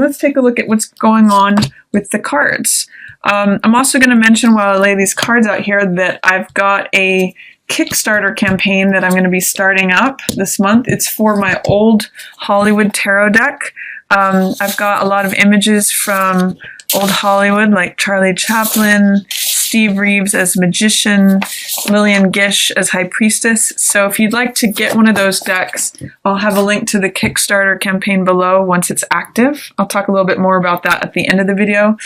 let's take a look at what's going on with the cards. I'm also going to mention while I lay these cards out here that I've got a Kickstarter campaign that I'm going to be starting up this month. It's for my old Hollywood tarot deck. I've got a lot of images from old Hollywood, like Charlie Chaplin, Steve Reeves as Magician, Lillian Gish as High Priestess. So if you'd like to get one of those decks, I'll have a link to the Kickstarter campaign below once it's active. I'll talk a little bit more about that at the end of the video.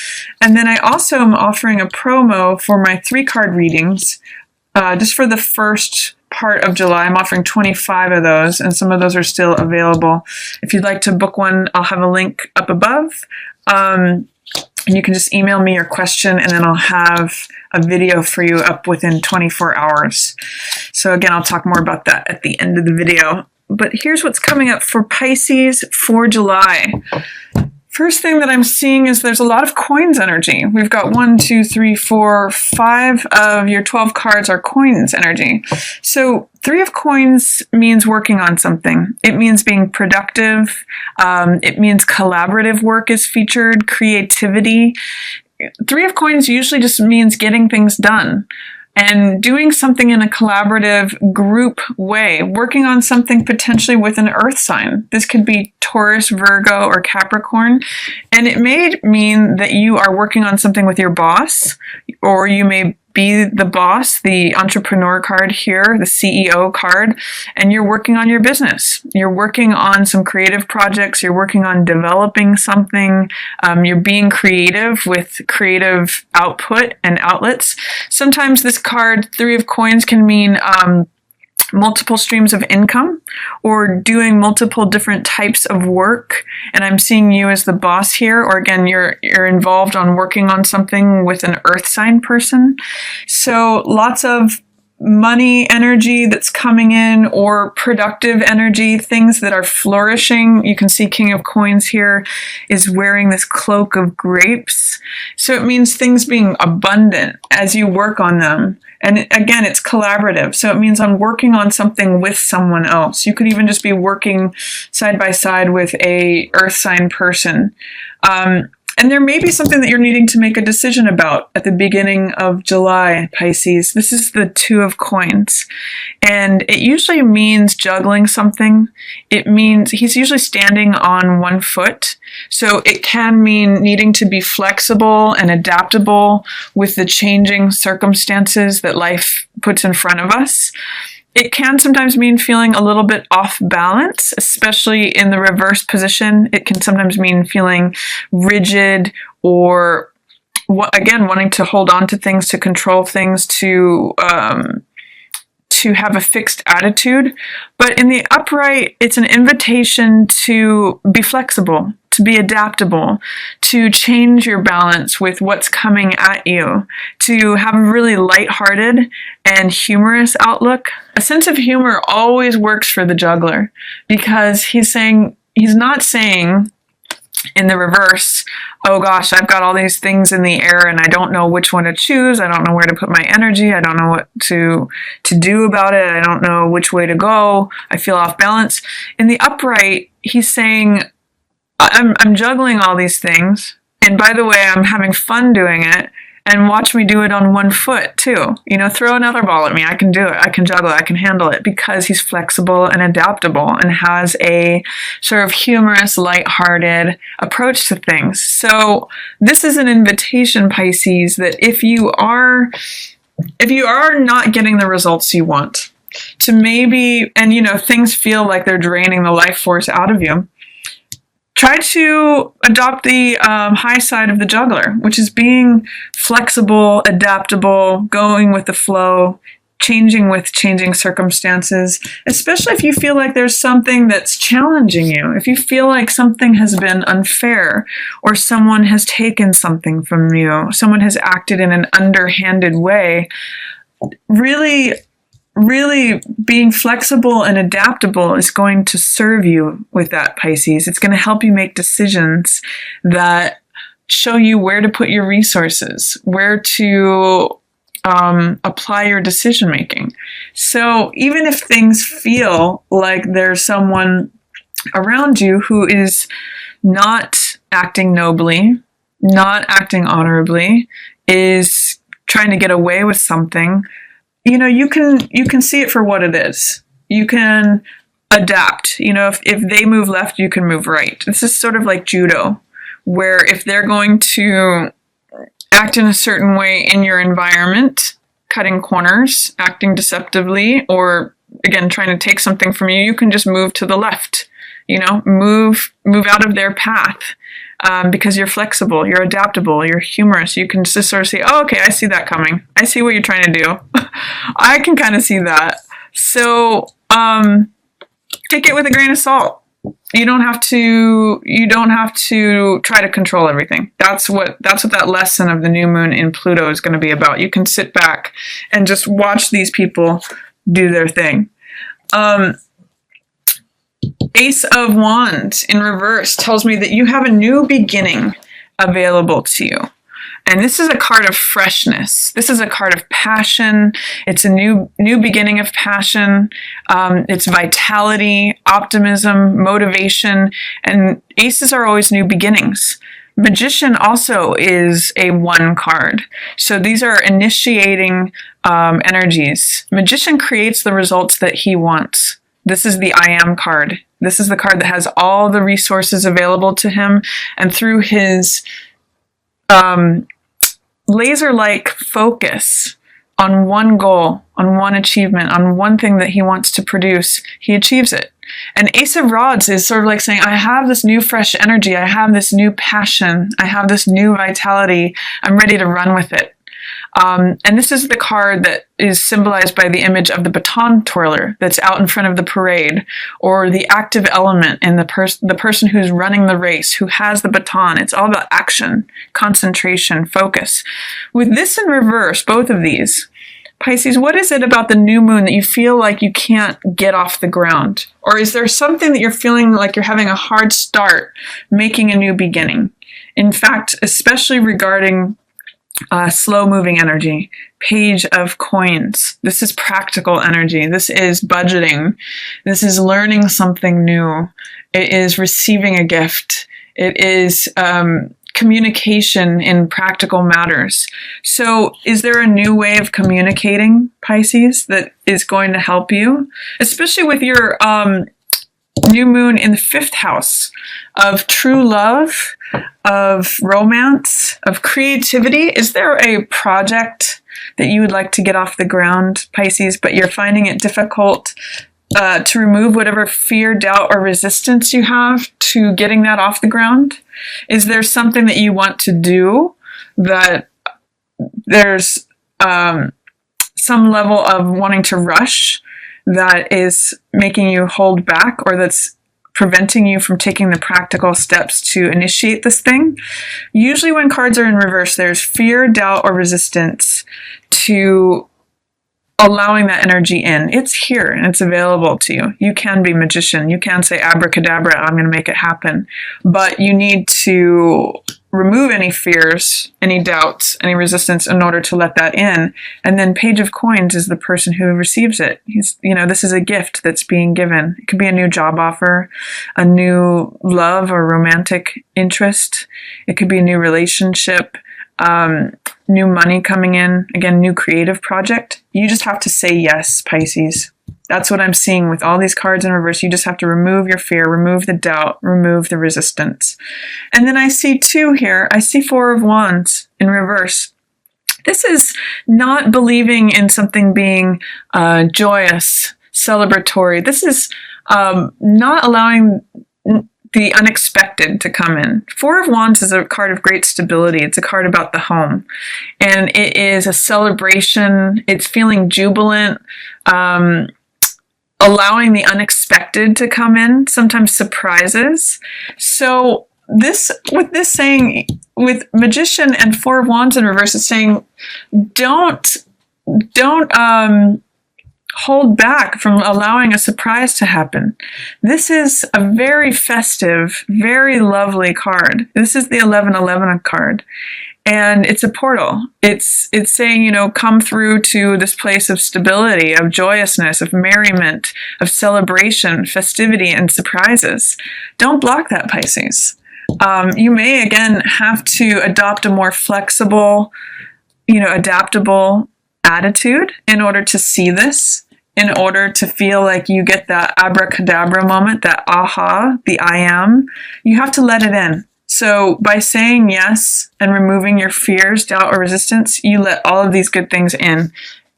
And then I also am offering a promo for my 3-card readings, just for the first part of July. I'm offering 25 of those, and some of those are still available. If you'd like to book one, I'll have a link up above. And you can just email me your question, and then I'll have a video for you up within 24 hours. So again, I'll talk more about that at the end of the video. But here's what's coming up for Pisces for July. First thing that I'm seeing is there's a lot of coins energy. We've got 1, 2, 3, 4, 5 of your 12 cards are coins energy. So 3 of coins means working on something. It means being productive. It means collaborative work is featured, creativity. 3 of coins usually just means getting things done. And doing something in a collaborative group way, working on something potentially with an earth sign. This could be Taurus, Virgo, or Capricorn. And it may mean that you are working on something with your boss, or you may be the boss, the entrepreneur card here, the CEO card, and you're working on your business. You're working on some creative projects. You're working on developing something. You're being creative with creative output and outlets. Sometimes this card, 3 of coins, can mean multiple streams of income or doing multiple different types of work. And I'm seeing you as the boss here, or again, you're involved on working on something with an earth sign person. So lots of money energy that's coming in, or productive energy, things that are flourishing. You can see King of Coins here is wearing this cloak of grapes. So it means things being abundant as you work on them. And again, it's collaborative. So it means I'm working on something with someone else. You could even just be working side by side with a earth sign person. And there may be something that you're needing to make a decision about at the beginning of July, Pisces. This is the 2 of coins. And it usually means juggling something. It means he's usually standing on one foot. So it can mean needing to be flexible and adaptable with the changing circumstances that life puts in front of us. It can sometimes mean feeling a little bit off balance, especially in the reverse position. It can sometimes mean feeling rigid, or again, wanting to hold on to things, to control things, to have a fixed attitude. But in the upright, it's an invitation to be flexible, to be adaptable, to change your balance with what's coming at you, to have a really lighthearted and humorous outlook. A sense of humor always works for the juggler, because he's not saying in the reverse, oh gosh, I've got all these things in the air and I don't know which one to choose. I don't know where to put my energy. I don't know what to do about it. I don't know which way to go. I feel off balance. In the upright, he's saying, I'm juggling all these things. And by the way, I'm having fun doing it. And watch me do it on one foot too. You know, throw another ball at me. I can do it. I can juggle it. I can handle it, because he's flexible and adaptable and has a sort of humorous, lighthearted approach to things. So this is an invitation, Pisces, that if you are not getting the results you want, to maybe, and you know, things feel like they're draining the life force out of you, try to adopt the high side of the juggler, which is being flexible, adaptable, going with the flow, changing with changing circumstances, especially if you feel like there's something that's challenging you. If you feel like something has been unfair, or someone has taken something from you, someone has acted in an underhanded way, really being flexible and adaptable is going to serve you with that, Pisces. It's going to help you make decisions that show you where to put your resources, where to apply your decision making. So even if things feel like there's someone around you who is not acting nobly, not acting honorably, is trying to get away with something, you know, you can see it for what it is. You can adapt. You know, if they move left, you can move right. This is sort of like judo, where if they're going to act in a certain way in your environment, cutting corners, acting deceptively, or again, trying to take something from you, you can just move to the left, you know, move out of their path. Because you're flexible, you're adaptable, you're humorous. You can just sort of say, oh, okay, I see that coming. I see what you're trying to do. I can kind of see that. So, take it with a grain of salt. You don't have to try to control everything. That's what that lesson of the new moon in Pluto is going to be about. You can sit back and just watch these people do their thing. Ace of Wands in reverse tells me that you have a new beginning available to you. And this is a card of freshness. This is a card of passion. It's a new beginning of passion. It's vitality, optimism, motivation, and aces are always new beginnings. Magician also is a 1 card. So these are initiating energies. Magician creates the results that he wants. This is the I am card. This is the card that has all the resources available to him, and through his laser-like focus on one goal, on one achievement, on one thing that he wants to produce, he achieves it. And Ace of Rods is sort of like saying, I have this new fresh energy, I have this new passion, I have this new vitality, I'm ready to run with it. And this is the card that is symbolized by the image of the baton twirler that's out in front of the parade, or the active element in the person who's running the race, who has the baton. It's all about action, concentration, focus. With this in reverse, both of these, Pisces, what is it about the new moon that you feel like you can't get off the ground? Or is there something that you're feeling like you're having a hard start making a new beginning? In fact, especially regarding slow-moving energy, Page of Coins. This is practical energy. This is budgeting. This is learning something new. It is receiving a gift. It is communication in practical matters. So is there a new way of communicating, Pisces, that is going to help you? Especially with your new moon in the 5th house of true love, of romance, of creativity. Is there a project that you would like to get off the ground, Pisces, but you're finding it difficult to remove whatever fear, doubt, or resistance you have to getting that off the ground? Is there something that you want to do that there's some level of wanting to rush that is making you hold back, or that's preventing you from taking the practical steps to initiate this thing? Usually when cards are in reverse, there's fear, doubt, or resistance to allowing that energy in. It's here and it's available to you. You can be magician. You can say abracadabra, I'm going to make it happen. But you need to remove any fears, any doubts, any resistance in order to let that in. And then Page of Coins is the person who receives it. This is a gift that's being given. It could be a new job offer, a new love or romantic interest. It could be a new relationship, new money coming in, again, new creative project. You just have to say yes, Pisces. That's what I'm seeing with all these cards in reverse. You just have to remove your fear, remove the doubt, remove the resistance. And then I see 2 here. I see 4 of Wands in reverse. This is not believing in something being joyous, celebratory. This is not allowing the unexpected to come in. 4 of Wands is a card of great stability. It's a card about the home. And it is a celebration. It's feeling jubilant, allowing the unexpected to come in, sometimes surprises. So with this saying, with Magician and 4 of Wands in reverse, it's saying, don't hold back from allowing a surprise to happen. This is a very festive, very lovely card. This is the 1111 card. And it's a portal. It's saying, come through to this place of stability, of joyousness, of merriment, of celebration, festivity, and surprises. Don't block that, Pisces. You may, again, have to adopt a more flexible, adaptable attitude in order to see this, in order to feel like you get that abracadabra moment, that aha, the I am. You have to let it in. So by saying yes and removing your fears, doubt, or resistance, you let all of these good things in.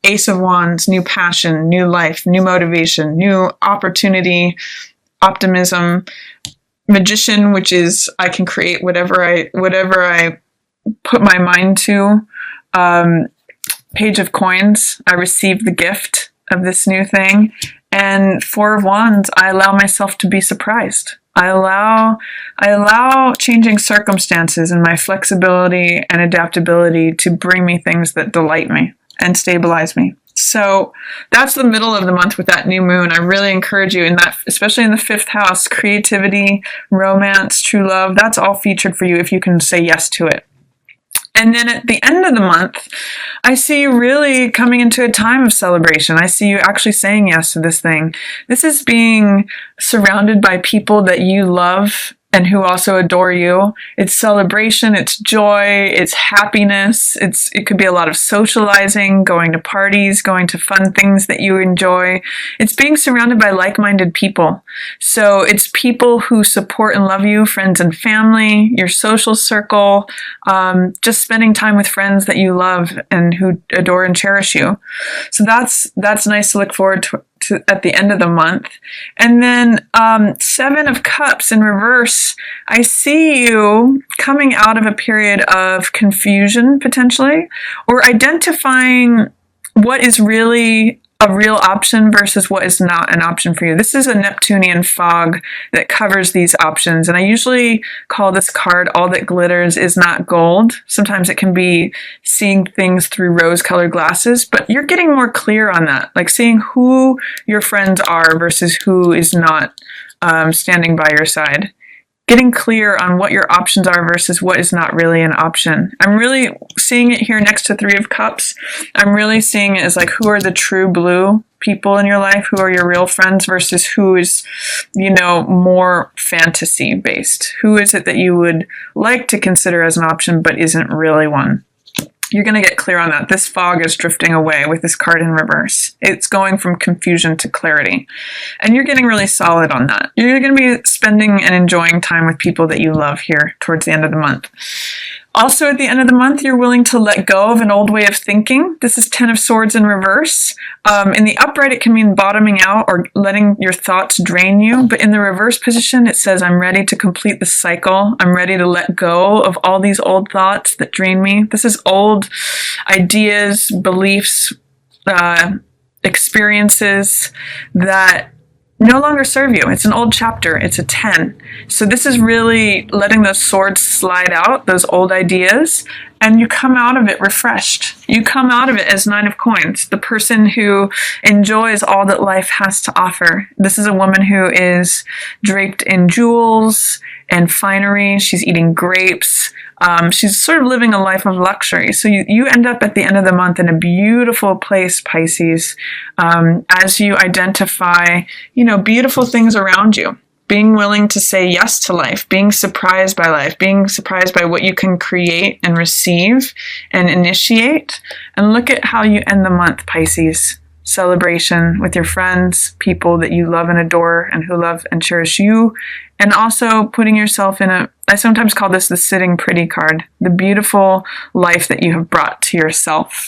Ace of Wands, new passion, new life, new motivation, new opportunity, optimism. Magician, which is I can create whatever I put my mind to. Page of Coins, I receive the gift of this new thing. And Four of Wands, I allow myself to be surprised. I allow changing circumstances and my flexibility and adaptability to bring me things that delight me and stabilize me. So that's the middle of the month with that new moon. I really encourage you in that, especially in the 5th house, creativity, romance, true love, that's all featured for you if you can say yes to it. And then at the end of the month, I see you really coming into a time of celebration. I see you actually saying yes to this thing. This is being surrounded by people that you love and who also adore you. It's celebration, it's joy, it's happiness. It could be a lot of socializing, going to parties, going to fun things that you enjoy. It's being surrounded by like-minded people. So it's people who support and love you, friends and family, your social circle, just spending time with friends that you love and who adore and cherish you. So that's nice to look forward to at the end of the month. And then 7 of Cups in reverse, I see you coming out of a period of confusion potentially, or identifying what is really a real option versus what is not an option for you. This is a Neptunian fog that covers these options. And I usually call this card, All That Glitters Is Not Gold. Sometimes it can be seeing things through rose-colored glasses, but you're getting more clear on that, like seeing who your friends are versus who is not standing by your side. Getting clear on what your options are versus what is not really an option. I'm really seeing it here next to 3 of Cups. I'm really seeing it as like, who are the true blue people in your life? Who are your real friends versus who is, more fantasy based? Who is it that you would like to consider as an option but isn't really one? You're going to get clear on that. This fog is drifting away with this card in reverse. It's going from confusion to clarity. And you're getting really solid on that. You're going to be spending and enjoying time with people that you love here towards the end of the month. Also, at the end of the month, you're willing to let go of an old way of thinking. This is 10 of Swords in reverse. In the upright, it can mean bottoming out or letting your thoughts drain you. But in the reverse position, it says, I'm ready to complete the cycle. I'm ready to let go of all these old thoughts that drain me. This is old ideas, beliefs, experiences that no longer serve you. It's an old chapter. It's a 10. So this is really letting those swords slide out, those old ideas, and you come out of it refreshed. You come out of it as 9 of Coins, the person who enjoys all that life has to offer. This is a woman who is draped in jewels and finery. She's eating grapes. She's sort of living a life of luxury. So you end up at the end of the month in a beautiful place, Pisces, as you identify, beautiful things around you. Being willing to say yes to life, being surprised by life, being surprised by what you can create and receive and initiate. And look at how you end the month, Pisces. Celebration with your friends, people that you love and adore and who love and cherish you. And also putting yourself in I sometimes call this the sitting pretty card, the beautiful life that you have brought to yourself.